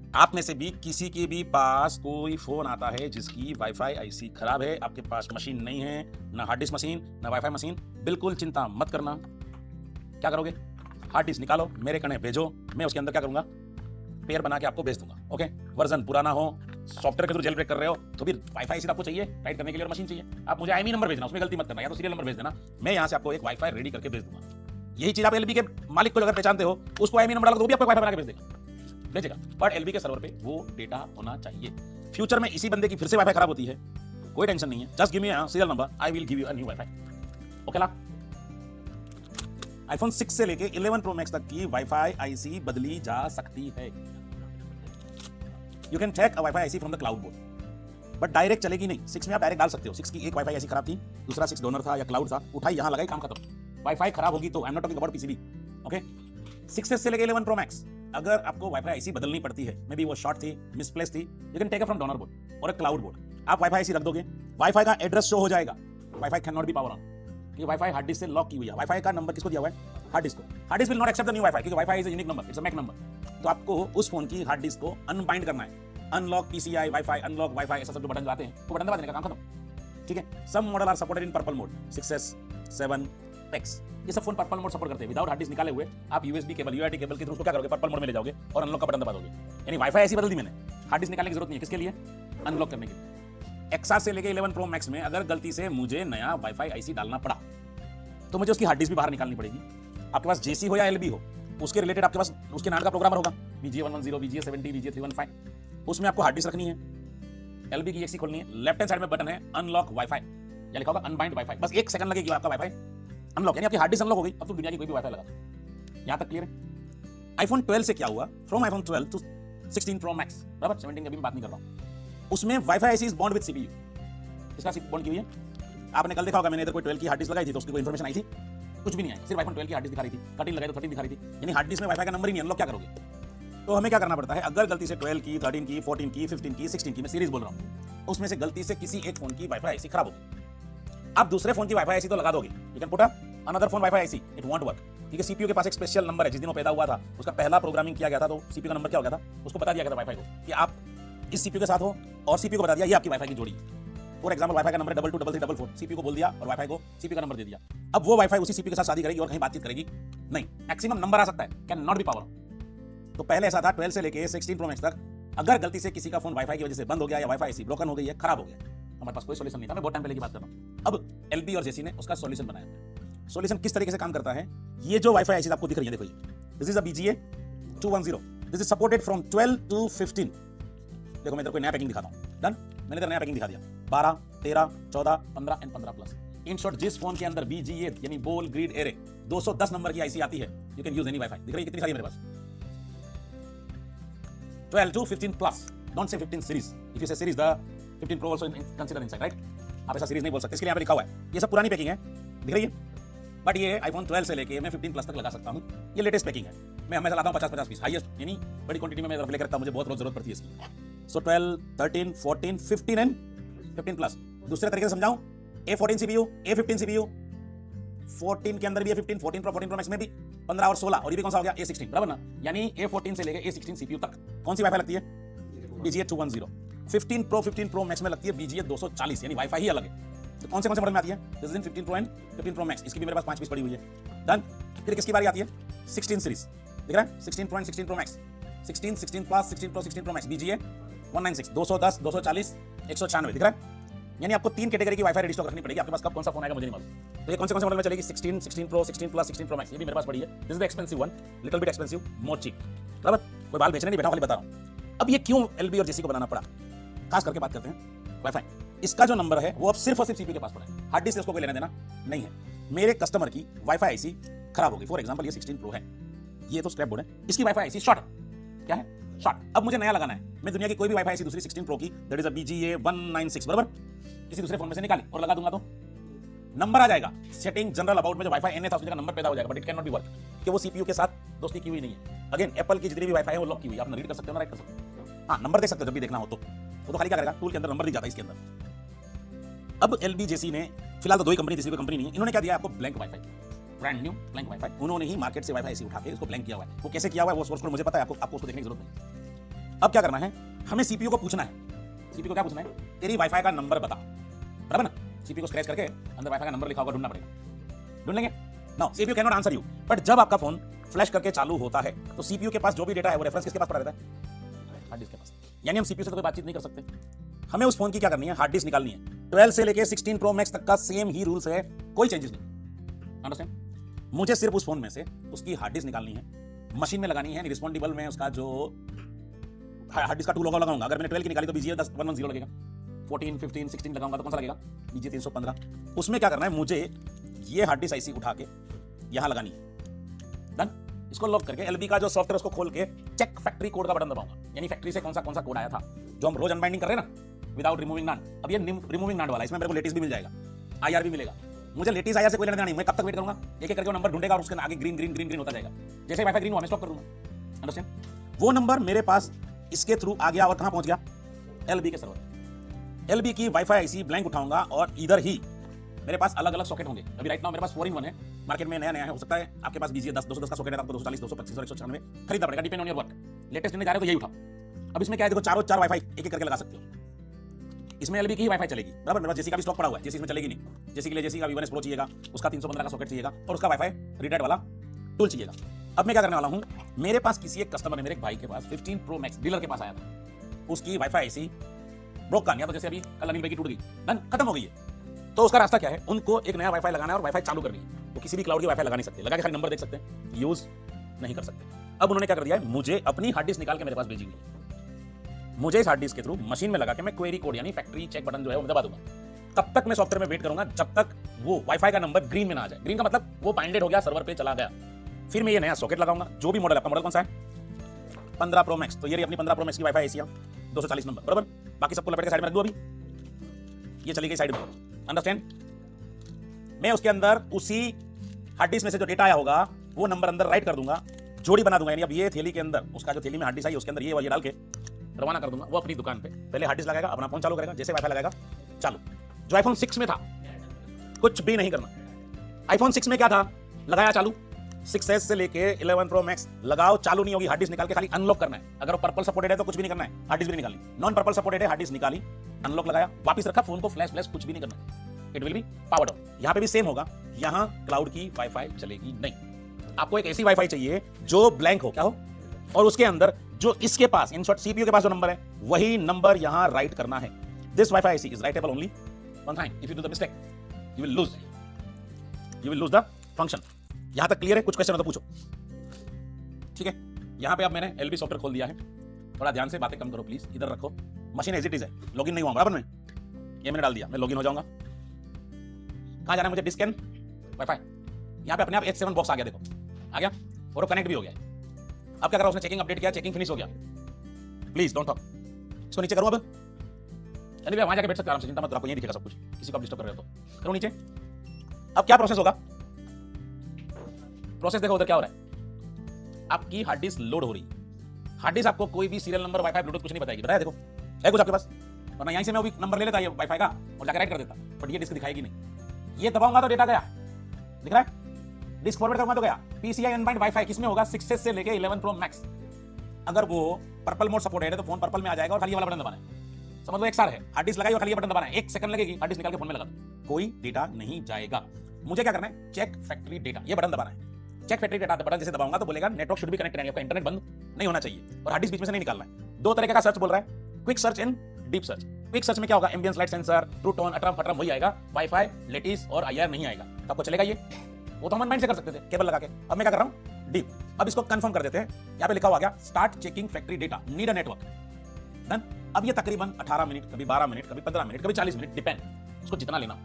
आप में से भी किसी के भी पास कोई फोन आता है जिसकी वाईफाई आईसी खराब है, आपके पास मशीन नहीं है, ना हार्ड डिस्क मशीन ना वाईफाई मशीन, बिल्कुल चिंता मत करना। क्या करोगे? हार्ड डिस्क निकालो, मेरे कने भेजो, मैं उसके अंदर क्या करूंगा, पेयर बना के आपको भेज दूंगा। ओके, वर्जन पुराना हो, सॉफ्टवेयर के थ्रू जेल ब्रेक कर रहे हो तो फिर वाईफाई आईसी आपको चाहिए टाइट करने के लिए और मशीन चाहिए। आप मुझे आईएमई नंबर भेजना, उसमें गलती मत करना, या तो सीरियल नंबर भेज देना, मैं यहाँ से आपको एक वाईफाई रेडी करके भेज दूंगा। यही चीज आप एलबी के मालिक को अगर पहचानते हो, उसको आईएमई नंबर डालो तो भी आपको वाईफाई बना के भेजेगा, बट एलबी के सर्वर पे वो डेटा होना चाहिए। फ्यूचर में इसी बंदे की फिर से वाईफाई खराब होती है, कोई टेंशन नहीं है, just give me serial number, I will give you a new WiFi. Okay ला। आईफोन 6 से लेके 11 प्रो मैक्स तक की वाईफाई आईसी बदली जा सकती है। You can take a WiFi IC from the cloud board, but direct चलेगी नहीं। 6 में आप डायरेक्ट डाल सकते हो। 6 की एक वाईफाई आईसी खराब थी, दूसरा 6 डोनर था या क्लाउड था, उठाई यहां लगाई, काम खत्म। वाईफाई खराब होगी तो I am not talking about PCB. Okay, 6 से लेके 11 प्रो मैक्स अगर आपको वाईफाई आईसी बदलनी पड़ती है, मे बी वो शॉर्ट थी, मिसप्लेस थी, you can take it from donor board और क्लाउड बोर्ड। आप वाईफाई आईसी रख दोगे, वाईफाई का एड्रेस शो हो जाएगा, WiFi can not be power on, ये वाईफाई हार्ड डिस्क से लॉक की हुई है। वाईफाई का नंबर किसको दिया हुआ है? हार्ड डिस्क को। Hard disk will not accept the new WiFi, क्योंकि WiFi is a unique number, it's a MAC number. तो आपको उस फोन की हार्ड डिस्क को अनबाइंड करना है। Unlock PCI wifi, unlock wifi, ऐसा सब जो बटन आते हैं वो बटन दबा देने का काम खत्म। ठीक है, some model are supported in purple mode, 6s 7 X, ये सब फोन पर्पल मोड सपोर्ट करते हैं। विदाउट हार्ड डिस्क निकाले हुए आप यूएसबी केबल, यूआईटी केबल के थ्रू उसको क्या करोगे, पर्पल मोड में ले जाओगे और अनलॉक का बटन दबा दोगे। यानी वाईफाई ऐसी बदल दी मैंने, हार्ड डिस्क निकालने की जरूरत नहीं है। किसके लिए? अनलॉक करने के लिए। XR से लेके 11 प्रो मैक्स में अगर गलती से मुझे नया वाईफाई आईसी डालना पड़ा तो मुझे उसकी हार्ड डिस्क भी बाहर निकालनी पड़ेगी। आपके पास जेसी हो या एलबी हो, उसके रिलेटेड आपके पास उसके नाम का प्रोग्रामर होगा, VGA110, VGA70, VGA315, उसमें आपको हार्ड डिस्क रखनी है, एलबी की एक्सी खोलनी है, लेफ्ट हैंड साइड में बटन है अनलॉक वाईफाई, या लिखा होगा अनबाइंड वाईफाई। बस 1 सेकंड लगेगी आपका वाईफाई अनलॉक, यानी आपकी हार्ड डिस्क अनलॉक हो गई। अब तुम दुनिया की कोई भी वाईफाई लगा दो। यहां तक क्लियर है? आईफोन 12 से क्या हुआ, from iPhone 12 to 16 pro max, बराबर, 17 की अभी मैं बात नहीं कर रहा हूं, उसमें wifi IC is bond with CPU. इसका बॉन्ड की हुई है, आपने कल देखा होगा, मैंने इधर कोई 12 की हार्ड डिस्क लगाई थी तो उसकी कोई इन्फॉर्मेशन आई थी? कुछ भी नहीं आई, सिर्फ आईफोन 12 की हार्ड डिस्क दिखा रही थी। 13 लगाई तो 13 दिखा रही थी, यानी हार्ड डिस्क में वाईफाई का नंबर ही नहीं, अनलॉक क्या करोगे? तो हमें क्या करना पड़ता है, अगर गलती से 12 की, 13 की, 14 की, 15 की, 16 की, मैं सीरीज बोल रहा हूं, उसमें से गलती से किसी एक फोन की वाईफाई आईसी खराब होगी, आप दूसरे फोन की वाईफाई आईसी तो लगा दोगे, you can put another phone wifi IC, it won't work, क्योंकि सीपीयू के पास एक स्पेशल नंबर है। जिस दिन वो पैदा हुआ था उसका पहला प्रोग्रामिंग किया गया था, तो सीपीयू का नंबर क्या हो गया था, उसको बता दिया गया था वाईफाई को कि आप इस सीपीयू के साथ हो, और सीपीयू को बता दिया ये आपकी वाईफाई की जोड़ी है। फॉर एग्जांपल, वाईफाई का नंबर 223344, सीपीयू को बोल दिया और वाईफाई को सीपीयू का नंबर दे दिया। अब वो वाईफाई उसी सीपीयू के साथ शादी करेगी और कहीं बातचीत करेगी नहीं, मैक्सिमम नंबर आ सकता है, कैन नॉट बी पावर। तो पहले ऐसा था 12 से लेके 16 प्रो मैक्स तक, अगर गलती से किसी का फोन वाईफाई की वजह से बंद हो गया या वाईफाई आईसी ब्रोकन हो गई है, खराब हो गया, हमारे पास कोई सोल्यूशन नहीं था। मैं बहुत टाइम पहले की बात कर रहा हूं। अब एलबी और जेसी ने उसका सोल्यूशन बनाया। सोल्यूशन किस तरीके से काम करता है, ये जो वाईफाई आईसी आपको दिख रही है, देखो ये, this is a BGA210, this is supported from 12 to 15। देखो मैं इधर कोई नया पैकिंग दिखाता हूं, डन, मैंने इधर नया पैकिंग दिखा दिया, 12, 13, 14, 15 एंड 15 प्लस। इन शॉर्ट, जिस फोन के अंदर BGA यानी बोल ग्रिड एरे 210 नंबर की आईसी आती है, you can use any wifi. दिख रही है कितनी सारी मेरे पास, 12 to 15 plus, don't say 15 series, if you say series the 15 pro also consider inside, right? आप ऐसा सीरीज नहीं बोल सकते, इसके लिए यहाँ पे लिखा हुआ है। ये सब पुरानी पैकिंग है, दिख रही है, बट ये आईफोन 12 से लेके मैं 15 प्लस तक लगा सकता हूँ। ये लेटेस्ट पैकिंग है, मैं हमेशा लाता हूँ 50-50 पीस, हाईएस्ट, यानी बड़ी क्वांटिटी में मैं लेकर रखता हूँ, मुझे बहुत रोज जरूरत पड़ती है इसकी। सो 12, 13, 14, 15 एंड 15 प्लस। दूसरे तरीके से समझाऊं, A14 सीपीयू, A15 सीपीयू, 14 के अंदर भी A15, 14 प्रो, 14 प्रो मैक्स में भी 15 और 16, और ये भी कौन सा हो गया, A16, बराबर ना? यानी A14 से लेके A16 सीपीयू तक कौन सी वाईफाई लगती है, BGA210। 15 प्रो, 15 प्रो मैक्स में लगती है BGA240, यानी वाईफाई ही अलग है। तो कौन से मॉडल में आती है, this is 15 pro and 15 pro max, इसकी भी मेरे पास 5 पीस पड़ी हुई है, डन। फिर किसकी बारी आती है, 16 सीरीज, दिख रहा है, 16 pro and 16 pro max, 16, 16 plus, 16 pro, 16 pro max, BGA196, 210, 240, 196, दिख रहा है। यानी आपको 3 कैटेगरी की वाईफाई रेडी स्टॉक रखनी पड़ेगी, आपके पास कब कौन सा फोन आएगा मुझे नहीं मालूम। तो ये कौन से मॉडल में चलेगी, 16, 16 प्रो, 16 प्लस, 16 प्रो मैक्स, ये भी मेरे पास पड़ी है। This is the expensive one, little bit expensive, more cheap, बराबर। कोई बाल बेचने नहीं बैठा, खाली बता रहा हूं। अब ये क्यों एलबी और जेसी को बनाना पड़ा, खास करके बात करते हैं वाईफाई। इसका जो नंबर है वो अब सिर्फ और सिर्फ सीपीयू के पास पड़ा है, हार्ड डिस्क से उसको कोई लेना देना नहीं है। मेरे कस्टमर की वाईफाई आईसी खराब हो गई, फॉर एग्जांपल ये 16 प्रो है, ये तो स्क्रैप बोर्ड है, इसकी वाईफाई आईसी शॉर्ट है, क्या है, शॉर्ट। अब मुझे नया लगाना है, मैं दुनिया की कोई भी वाईफाई आईसी दूसरी 16 प्रो की, दैट इज अ BGA196, बराबर, किसी दूसरे फोन में से निकाली और लगा दूंगा तो नंबर आ जाएगा। सेटिंग जनरल अबाउट में जो वाईफाई एन था उसमें नंबर पैदा हो जाएगा, but it can not B work, कि वो सीपीयू के साथ दोस्ती की हुई नहीं है। अगेन, एप्पल की जितनी भी वाईफाई है वो लॉक की हुई है, आप रीड कर सकते हो ना, राइट कर सकते हो, हाँ, नंबर देख सकते हो जब भी देखना हो तो। वो तो खाली क्या करेगा, टूल के अंदर नंबर दिख जाता है इसके अंदर। अब एलबी जेसी ने, फिलहाल तो दो ही कंपनी, तीसरी कोई कंपनी नहीं है, इन्होंने क्या दिया आपको, blank wifi, brand new blank wifi. उन्होंने ही मार्केट से वाईफाई ऐसी उठा के इसको ब्लैंक किया हुआ है। वो कैसे किया हुआ है वो सोर्स कोड मुझे पता है, आपको उसको देखने की जरूरत नहीं। अब क्या करना है, हमें सीपीयू को पूछना है, सीपीयू को क्या पूछना है, तेरी वाईफाई का नंबर बता, बराबर ना। सीपीयू को स्क्रैच करके अंदर वाईफाई का नंबर लिखा होगा, ढूंढना पड़ेगा, ढूंढ लेंगे। Now CPU can not answer you, but जब आपका फोन फ्लैश करके चालू होता है तो सीपीयू के पास जो भी डेटा है वो रेफरेंस किसके पास पड़ा रहता है, हार्ड डिस्क के पास। यानी हम सीपीयू से तो कोई बातचीत नहीं कर सकते, हमें उस फोन की क्या करनी है, हार्ड डिस्क निकालनी है। 12 से लेके 16 प्रो मैक्स तक का सेम ही रूल्स है, कोई चेंजेस नहीं, अंडरस्टैंड। मुझे सिर्फ उस फोन में से उसकी हार्ड डिस्क निकालनी है, मशीन में लगानी है, रिस्पॉन्डिबल में उसका जो हार्ड डिस्क का टू लगाऊंगा। अगर मैंने 12 की निकाली तो BGA 10 लगेगा, 14 15 16 लगाऊंगा तो कौन सा लगेगा, BGA 315। उसमें क्या करना है, मुझे ये हार्ड डिस्क IC उठा के यहां लगानी है, डन। इसको लॉक करके LB का जो सॉफ्टवेयर उसको खोल के चेक फैक्ट्री कोड का बटन दबाऊंगा, यानी फैक्ट्री से कौन सा कोड आया था, जो हम रोज अनबाइंडिंग कर रहे हैं ना विदाउट रिमूविंग नान। अब ये रिमूविंग नान वाला, इसमें मेरे को लेटेस्ट भी मिल जाएगा, IR भी मिलेगा। मुझे लेटेस्ट IR से कोई लेना देना नहीं, मैं कब तक वेट करूंगा, एक एक करके वो नंबर ढूंढेगा और उसके आगे ग्रीन ग्रीन ग्रीन ग्रीन होता जाएगा, जैसे वाईफाई ग्रीन हुआ मैं स्टॉप कर दूंगा, अंडरस्टैंड। वो नंबर मेरे पास इसके थ्रू आ गया और कहां पहुंच गया, LB के सर्वर। LB की वाईफाई IC ब्लैंक उठाऊंगा और इधर ही मेरे पास अलग अलग सॉकेट होंगे। अभी राइट नाउ मेरे पास 4-in-1 है, मार्केट में नया नया है, हो सकता है आपके पास BGA 210 का सॉकेट है, आपको 240 225 और 196 खरीदना पड़ेगा, depend on your work. Latest लेने जा रहे हो तो यही उठाओ। अब इसमें क्या है, देखो चारों चार वाईफाई एक एक करके लगा सकते हो। इसमें LB की ही वाईफाई चलेगी, बराबर। मेरे पास जेसी का भी स्टॉक पड़ा हुआ है, जेसी इसमें चलेगी नहीं, जेसी के लिए जेसी का V1S Pro चाहिएगा, उसका 315 का सॉकेट चाहिएगा और उसका वाईफाई रीडाइट वाला टूल चाहिएगा। अब मैं क्या करने वाला हूं, मेरे पास किसी एक कस्टमर ने, मेरे एक भाई के पास 15 Pro Max डीलर के पास आया था, उसकी वाईफाई IC ब्रोक का, तो जैसे अभी कल अनिल भाई की टूट गई, डन, खत्म हो गई है। तो उसका रास्ता क्या है, उनको एक नया वाईफाई लगाना है और वाईफाई चालू करनी है। वो किसी भी क्लाउड की वाईफाई लगा नहीं सकते, लगा के खाली नंबर देख सकते हैं, यूज नहीं कर सकते। अब उन्होंने क्या कर दिया है, मुझे अपनी हार्ड डिस्क निकाल के मेरे पास भेजी हुई है, मुझे इस हार्ड डिस्क के थ्रू मशीन में लगा के मैं क्वेरी कोड यानी फैक्ट्री चेक बटन जो है वो दबा दूंगा। तब तक मैं सॉफ्टवेयर में वेट करूंगा जब तक वो वाईफाई का नंबर ग्रीन में ना आ जाए। ग्रीन का मतलब वो बाइंडेड हो गया, सर्वर पे चला गया। फिर मैं ये नया सॉकेट लगाऊंगा, जो भी मॉडल, आपका मॉडल कौन सा है, 15 Pro Max, तो ये अपनी 15 Pro Max की वाईफाई IC 240 नंबर, बराबर। बाकी सबको लपेट के साइड में रख दो, अभी ये चली गई साइड में, अंडरस्टैंड। मैं उसके अंदर उसी हार्ड डिस्क में से जो डेटा आया होगा वो नंबर अंदर राइट कर दूंगा, जोड़ी बना दूंगा, यानी अब ये थैली के अंदर उसका जो थैली में हार्ड डिस्क आई उसके अंदर ये डाल के रवाना कर दूंगा। वो अपनी दुकान पे पहले हार्ड डिस्क लगाएगा, अपना फोन चालू करेगा, जैसे वाईफाई लगाएगा चालू। जो iPhone 6 में था कुछ भी नहीं करना। iPhone 6 में क्या था, लगाया चालू, 6S से लेके 11 Pro Max लगाओ, चालू नहीं होगी, हार्ड डिस्क निकाल के खाली अनलॉक करना है। अगर वो पर्पल सपोर्टेड है तो कुछ भी नहीं करना है, हार्ड डिस्क भी निकाली। नॉन पर्पल सपोर्टेड है, हार्ड डिस्क निकाली, अनलॉक लगाया, वापस रखा, फोन को फ्लैश कुछ भी नहीं करना, it will be powered on. यहां पे भी सेम होगा, यहां क्लाउड की वाईफाई चलेगी नहीं। आपको एक ऐसी वाईफाई चाहिए जो ब्लैंक हो, क्या हो, और उसके अंदर जो इसके पास, इन शॉर्ट सीपीयू के पास जो नंबर है वही नंबर यहां राइट करना है। This wifi IC is writable only one time, if you do the mistake you will lose the function. यहां तक क्लियर है, कुछ क्वेश्चन हो तो पूछो, ठीक है। यहां पे अब मैंने LB सॉफ्टवेयर खोल दिया है, थोड़ा ध्यान से बातें कम करो प्लीज, इधर रखो, मशीन एज इट इज है, लॉगिन नहीं हुआ बराबर में, ये मैंने डाल दिया, मैं लॉगिन हो जाऊंगा। कहां जाना है मुझे, डिस्क एंड वाईफाई, यहां पे अपने आप H7 बॉक्स आ गया, देखो आ गया, और वो कनेक्ट भी हो गया। अब क्या करा उसने, चेकिंग अपडेट किया, चेकिंग फिनिश हो गया। प्लीज डोंट टॉक, इसको नीचे करो। अब अनिल वहां जाके बैठ सकते आराम से, चिंता मत, आपको यही दिखेगा सब कुछ, किसी को आप डिस्टर्ब कर रहे हो तो करो नीचे। अब क्या प्रोसेस होगा, प्रोसेस देखो उधर क्या हो रहा है, आपकी हार्ड डिस्क लोड हो रही है। हार्ड डिस्क आपको कोई भी सीरियल नंबर, वाईफाई, ब्लूटूथ कुछ नहीं बताएगी, बताया देखो है कुछ आपके पास, वरना यहीं से मैं भी नंबर ले लेता ये वाईफाई का और जाकर राइट कर देता, बट ये डिस्क दिखाएगी नहीं। ये दबाऊंगा तो डेटा गया, दिख रहा है, डिस्क फॉरवर्ड करूंगा तो गया। PCI अनबाइंड वाईफाई किसमें होगा, 6S से लेके 11 Pro Max। अगर वो पर्पल मोड सपोर्टेड है तो फोन पर्पल में आ जाएगा और खाली वाला बटन दबाना है, समझ लो एक सार है, हार्ड डिस्क लगाई और खाली बटन दबाना है, 1 सेकंड लगेगी, हार्ड डिस्क निकाल के फोन में लगा दो, कोई डेटा नहीं जाएगा। मुझे क्या करना है, चेक फैक्ट्री डेटा, ये बटन दबाना है। चेक फैक्ट्री डेटा बटन जैसे दबाऊंगा तो बोलेगा नेटवर्क शुड बी कनेक्टेड, आपका इंटरनेट बंद नहीं होना चाहिए और हार्ड डिस्क बीच में से नहीं निकालना है। 2 तरीके का सर्च बोल रहा है, quick search and deep search. Quick search में क्या होगा, ambience light sensor, true tone, अटरम फटरम वही आएगा, वाईफाई, लेटिस और IR नहीं आएगा। तो आपको चलेगा ये, वो तो हम माइंड से कर सकते थे केबल लगा के। अब मैं क्या कर रहा हूं, डीप। अब इसको कंफर्म कर देते हैं, यहां पे लिखा हुआ गया start checking factory data, need a network, done. अब ये तकरीबन 18 मिनट, कभी 12 मिनट, कभी 15 मिनट, कभी 40 मिनट, डिपेंड, उसको जितना लेना,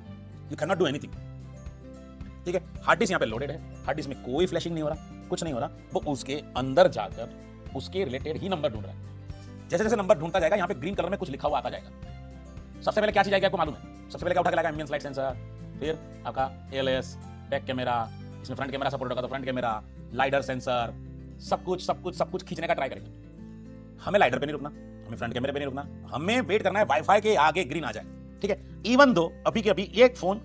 you can not do anything, ठीक है। हार्ड डिस्क यहां पे लोडेड है, हार्ड डिस्क में कोई फ्लैशिंग नहीं हो रहा, कुछ नहीं हो रहा, वो उसके अंदर जाकर उसके रिलेटेड ही नंबर ढूंढ रहा है। जैसे जैसे नंबर ढूंढता जाएगा, यहां पे ग्रीन कलर में कुछ लिखा हुआ आता जाएगा। सबसे पहले क्या चीज आएगी आपको मालूम है, सबसे पहले क्या उठा के लाएगा, एम्बियंस लाइट सेंसर, फिर आपका ALS, बैक कैमरा, इसमें फ्रंट कैमरा सपोर्ट होगा तो फ्रंट कैमरा, लाइडर सेंसर, सब कुछ खींचने का ट्राई करेंगे। हमें लाइडर पे नहीं रुकना, हमें फ्रंट कैमरे पे नहीं रुकना, हमें वेट करना है वाईफाई के आगे ग्रीन आ जाए, ठीक है। इवन दो अभी के अभी एक फोन,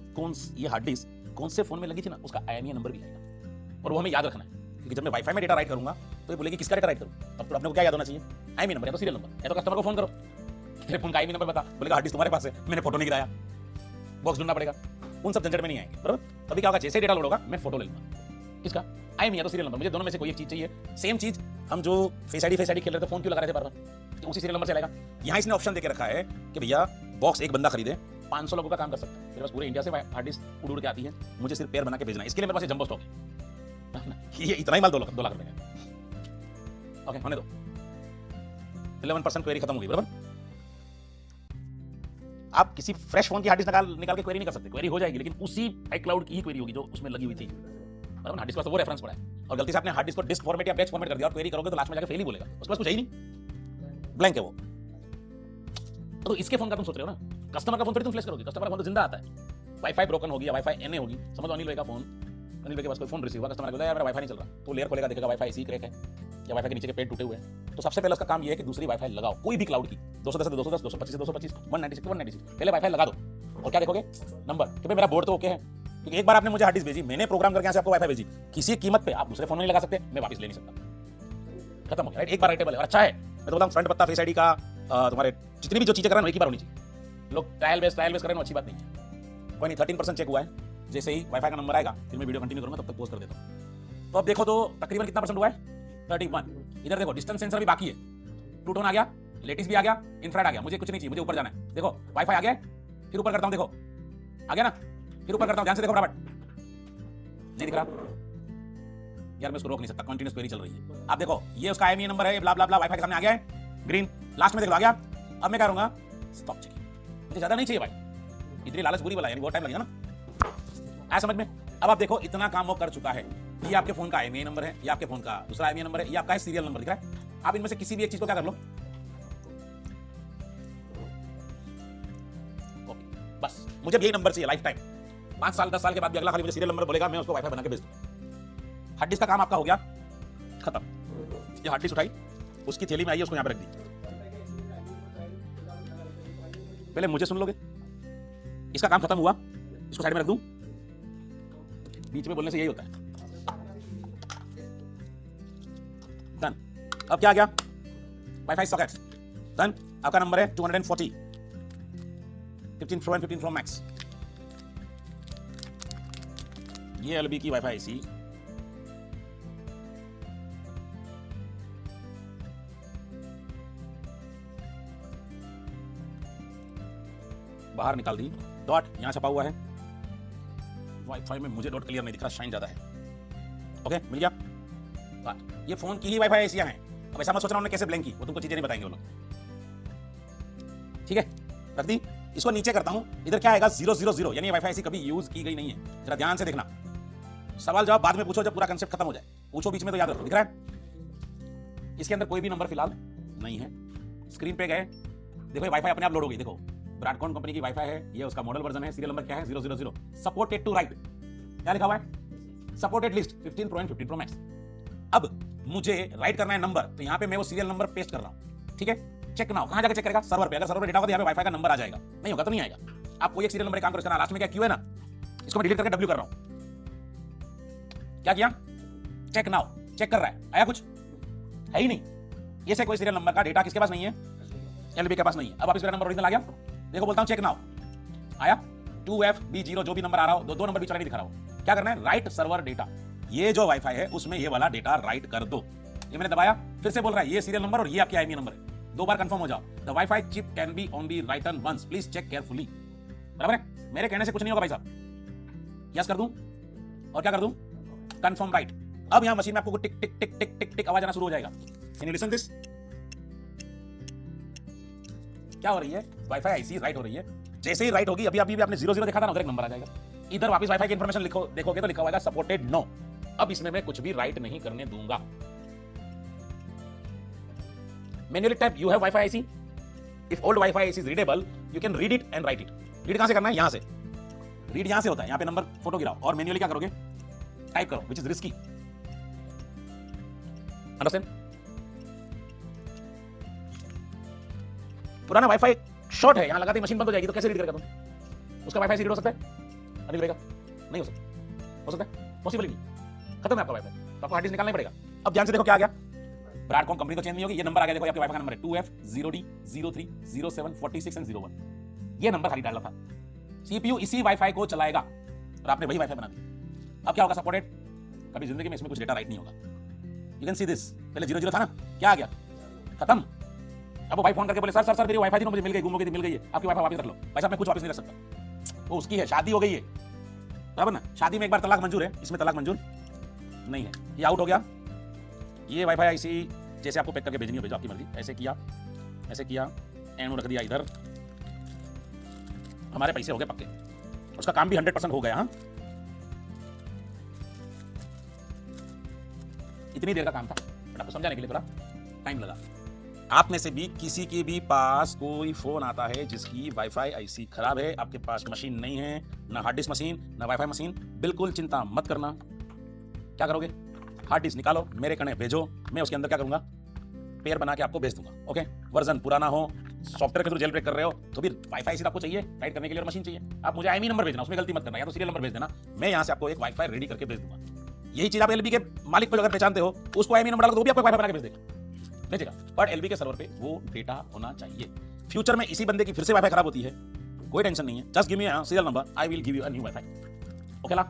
ये हार्ड डिस्क कौन से फोन में लगी थी ना, उसका IMEI नंबर भी आएगा और वो हमें याद रखना है, क्योंकि जब मैं वाईफाई में डेटा राइट करूंगा तो ये बोलेगी किसका डेटा राइट करूं, तब तो अपने को क्या याद होना चाहिए, IMEI नंबर या तो सीरियल नंबर, या तो कस्टमर को फोन करो, तेरे फोन का IMEI नंबर बता, बोलेगा हार्ड डिस्क तुम्हारे पास है, मैंने फोटो नहीं गिराया, बॉक्स ढूंढना पड़ेगा, उन सब झंझट में नहीं आएंगे, बराबर। तभी क्या होगा, जैसे डेटा लोड होगा मैं फोटो ले लूंगा, किसका, IMEI या तो सीरियल नंबर, मुझे दोनों में से कोई एक चीज चाहिए। सेम चीज हम जो फेस आईडी खेल रहे थे, फोन क्यों लगा रहे थे बार बार, उसी सीरियल नंबर से आएगा। यहाँ इसने ऑप्शन देके रखा है कि भैया बॉक्स एक बंदा खरीदे 500 लोगों का काम कर सकता है, मेरे पास पूरे इंडिया से हार्ड डिस्क उड़ उड़ के आती है, मुझे सिर्फ पेयर बना के भेजना है, इसके लिए मेरे पास जंबो स्टॉक है, ये इतना ही माल 2 लाख रुपए का। ओके, होने दो, 11% क्वेरी खत्म होगी, बराबर। आप किसी फ्रेश फोन की हार्ड डिस्क निकाल के क्वेरी नहीं कर सकते, क्वेरी हो जाएगी लेकिन उसी iCloud की ही क्वेरी होगी जो उसमें लगी हुई थी, बराबर। हार्ड डिस्क का वो रेफरेंस पड़ा है, और गलती से आपने हार्ड डिस्क को डिस्क फॉर्मेट या बैच फॉर्मेट कर दिया और क्वेरी करोगे तो लास्ट में जाकर फेल ही बोलेगा, उसके पास कुछ है ही नहीं, ब्लैंक है वो। तो इसके फोन का तुम सोच रहे हो ना, कस्टमर का फोन थोड़ी तुम फ्लैश करोगे, कस्टमर का फोन तो जिंदा आता है, वाईफाई ब्रोकन होगी या वाईफाई एनए होगी, समझो अनिल भाई का फोन, अनिल भाई के पास कोई फोन रिसीव हुआ, कस्टमर बोला यार मेरा वाईफाई नहीं चल रहा, तो लेयर खोलेगा, देखेगा वाईफाई इसी क्रैक है या वाईफाई के नीचे के पेड़ टूटे हुए हैं, तो सबसे पहले उसका काम ये है कि दूसरी वाईफाई लगाओ, कोई भी क्लाउड की, 210 से 210, 225 से 225, 196 से 196, पहले वाईफाई लगा दो, और क्या देखोगे, नंबर कि भाई मेरा बोर्ड तो ओके है, क्योंकि एक बार आपने मुझे हार्ड डिस्क भेजी, मैंने प्रोग्राम करके यहाँ से आपको वाईफाई भेजी, किसी कीमत पे आप दूसरे फोन में नहीं लगा सकते, मैं वापस ले नहीं सकता, खत्म हो गया, एक बार राइटेबल है, और अच्छा है, मैं तो बोलता हूँ फ्रंट पत्ता फेस आईडी का तुम्हारे जितनी भी जो चीजें कर रहे हैं एक ही बार होनी चाहिए, लोग ट्रायल बेस करें अच्छी बात नहीं है, कोई नहीं, 13% चेक हुआ है, जैसे ही वाईफाई का नंबर आएगा फिर मैं वीडियो कंटिन्यू करूंगा, तब तक पोस्ट कर देता हूं। तो अब देखो तो तकरीबन कितना परसेंट हुआ है, 31। इधर देखो डिस्टेंस सेंसर भी बाकी है, टू टोन आ गया, लेटिस भी आ गया, इंफ्रारेड आ गया, मुझे कुछ नहीं चाहिए, मुझे ऊपर जाना है, देखो वाईफाई आ गया, फिर ऊपर करता हूं, देखो आ गया ना, फिर ऊपर करता हूं, ध्यान से देखो फटाफट, नहीं दिख रहा यार, मैं उसको रोक नहीं सकता, कंटिन्यूस क्वेरी चल रही है। आप देखो ये उसका IMEI नंबर है, ब्ला ब्ला ब्ला, वाईफाई के सामने आ गया है ग्रीन, लास्ट में देखो आ गया, अब मैं क्या करूंगा, स्टॉप चेकिंग, मुझे ज्यादा नहीं चाहिए भाई, इतनी लालच बुरी वाला, यानी बहुत टाइम लगेगा ना, आया समझ में। अब आप देखो इतना काम वो कर चुका है, ये आपके फोन का IMEI नंबर है, ये आपके फोन का दूसरा IMEI नंबर है, ये आपका है सीरियल नंबर, दिख रहा है। आप इनमें से किसी भी एक चीज को क्या कर लो, बस मुझे यही नंबर चाहिए लाइफ टाइम, 5 साल 10 साल के बाद भी अगला खाली मुझे सीरियल नंबर बोलेगा, मैं उसको वाईफाई बना के भेज दूं। हार्ड डिस्क का काम आपका हो गया खत्म, ये हार्ड डिस्क उठाई, उसकी थैली में आई, उसको यहां पे रख दी, पहले मुझे सुन लोगे, इसका काम खत्म हुआ, इसको साइड में रख दूं, बीच में बोलने से यही होता है, डन। अब क्या आ गया, वाईफाई सॉकेट्स, डन। आपका नंबर है 240, 15 Pro एंड 15 Pro Max, ये LB की वाईफाई आईसी, बाहर निकाल दी, डॉट यहां छपा हुआ है, वाईफाई में मुझे डॉट क्लियर नहीं दिख रहा, शाइन ज्यादा है, ओके मिल गया। ये फोन की ही वाईफाई आईसियां हैं, अब ऐसा मत सोचना उन्होंने कैसे ब्लैंक की, वो तुमको चीजें नहीं बताएंगे वो लोग, ठीक है, रख दी। इसको नीचे करता हूं, इधर क्या आएगा 000, यानी वाईफाई आईसी कभी यूज की गई नहीं है, जरा ध्यान से देखना, सवाल जवाब बाद में पूछो जब पूरा कंसेप्ट खत्म हो जाए, पूछो बीच में तो याद रखो, दिख रहा है, इसके अंदर कोई भी नंबर फिलहाल नहीं है। स्क्रीन पे गए, देखो ये वाईफाई अपने आप लोड हो गई, देखो ब्रॉडकॉन कंपनी की वाईफाई है, ये उसका मॉडल वर्जन है, सीरियल नंबर क्या है 000, सपोर्टेड टू राइट, क्या लिखा हुआ है, supported list 15 Pro and 15 Pro Max। अब मुझे राइट करना है नंबर, तो यहाँ पे मैं वो सीरियल नंबर पेस्ट कर रहा हूँ, ठीक है। चेक नाउ कहां जाकर चेक करेगा, सर्वर पे, अगर सर्वर पे डेटा होगा तो यहाँ पे वाईफाई का नंबर आ जाएगा, नहीं होगा तो नहीं आएगा। आप कोई एक सीरियल नंबर काम करो, इसका लास्ट में क्या क्यू है ना, इसको मैं डिलीट करके W कर रहा हूँ, क्या किया, चेक नाउ, चेक कर रहा है, आया कुछ है ही नहीं, ये से कोई सीरियल नंबर का डेटा किसके पास नहीं है, LB के पास नहीं है। अब वापस मेरा नंबर ओरिजिनल आ गया, देखो बोलता हूं चेक नाउ, आया 2FB0, जो भी नंबर आ रहा हो, दो नंबर बीच वाला नहीं दिखा रहा हो, क्या करना है, राइट सर्वर डेटा, ये जो वाईफाई है उसमें ये वाला डेटा राइट कर दो, ये मैंने दबाया, फिर से बोल रहा है ये सीरियल नंबर और ये आपकी IMEI नंबर है, 2 बार कंफर्म हो जाओ, the WiFi chip can be only written once, please check carefully, बराबर है, मेरे कहने से कुछ नहीं होगा भाई साहब, यस कर दूं और क्या कर दूं, कंफर्म राइट। अब यहां मशीन में आपको टिक टिक टिक टिक टिक टिक आवाज आना शुरू हो जाएगा, कैन यू लिसन दिस, क्या हो रही है, वाईफाई आईसी राइट हो रही है, जैसे ही राइट होगी, अभी अभी भी आपने 00 देखा था ना, उधर एक नंबर आ जाएगा, इधर वापस वाईफाई की इंफॉर्मेशन लिखो, देखोगे तो लिखा होगा सपोर्टेड नो। अब इसमें मैं कुछ भी राइट नहीं करने दूंगा, manually type you have wifi IC, if old wifi IC is readable you can read it and right it. Read कहां से करना है, यहां से, रीड यहां से होता है, यहां पे नंबर फोटो गिराओ और मैन्युअली क्या करोगे, टाइप करो, व्हिच इज रिस्की, अंडरस्टैंड। पुराना वाईफाई शॉर्ट है, यहां लगाते ही मशीन बंद हो जाएगी, तो कैसे रीड करेगा तुम, उसका वाईफाई रीड हो सकता है, अनिल रहेगा, नहीं हो सकता है, पॉसिबल ही नहीं, खत्म है आपका वाईफाई, तो आपको हार्ड डिस्क निकालना ही पड़ेगा। अब ध्यान से देखो क्या आ गया, ब्रॉडकॉम कंपनी तो चेंज नहीं होगी। ये नंबर आ गया, देखो आपके वाईफाई का नंबर है 2F0D030746 एंड 01। ये नंबर खाली डालना था। सीपीयू इसी वाईफाई को चलाएगा और आपने वही वाईफाई बना दिया। अब क्या होगा सपोर्टेड? कभी जिंदगी में इसमें कुछ डेटा राइट नहीं होगा। यू कैन सी दिस, पहले 00 था ना, क्या आ गया? खत्म। अब वो भाई फोन करके बोले सर सर सर मेरी वाईफाई थी ना, मुझे मिल गई, गुम हो गई थी, मिल गई है, आपकी वाईफाई वापस रख लो। भाई साहब मैं कुछ वापस नहीं रख सकता, वो उसकी है, शादी हो गई है, बराबर ना। शादी में एक बार तलाक मंजूर है, इसमें तलाक मंजूर नहीं है। ये आउट हो गया। ये वाईफाई आईसी जैसे आपको पैक करके भेजनी हो भेजो, आपकी मर्जी। ऐसे किया एंड रख दिया इधर, हमारे पैसे हो गए पक्के, उसका काम भी 100% हो गया। हाँ, इतनी देर का काम था, बट आपको समझाने के लिए थोड़ा टाइम लगा। आप में से भी किसी के भी पास कोई फोन आता है जिसकी वाईफाई आईसी खराब है, आपके पास मशीन नहीं है, ना हार्ड डिस्क मशीन ना वाईफाई मशीन, बिल्कुल चिंता मत करना। क्या करोगे? हार्ड डिस्क निकालो, मेरे कने भेजो, मैं उसके अंदर क्या करूंगा, पेयर बना के आपको भेज दूंगा। ओके, वर्जन पुराना हो, सॉफ्टवेयर के थ्रू जेल ब्रेक कर रहे हो तो भी वाईफाई सीधा आपको चाहिए राइट करने के लिए, और मशीन चाहिए। आप मुझे आईएमई नंबर भेजना, उसमें गलती मत करना, या तो सीरियल नंबर भेज देना, मैं यहाँ से आपको एक वाईफाई रेडी करके भेज दूंगा। यही चीज आप एलबी के मालिक को अगर पहचानते हो, उसको आईएमई नंबर डालो तो भी आपको वाईफाई बना के भेजेगा। बट एलबी के सर्वर पे वो डेटा होना चाहिए। फ्यूचर में इसी बंदे की फिर से वाईफाई खराब होती है, कोई टेंशन नहीं है, just give me serial number, I will give you a new WiFi. Okay La.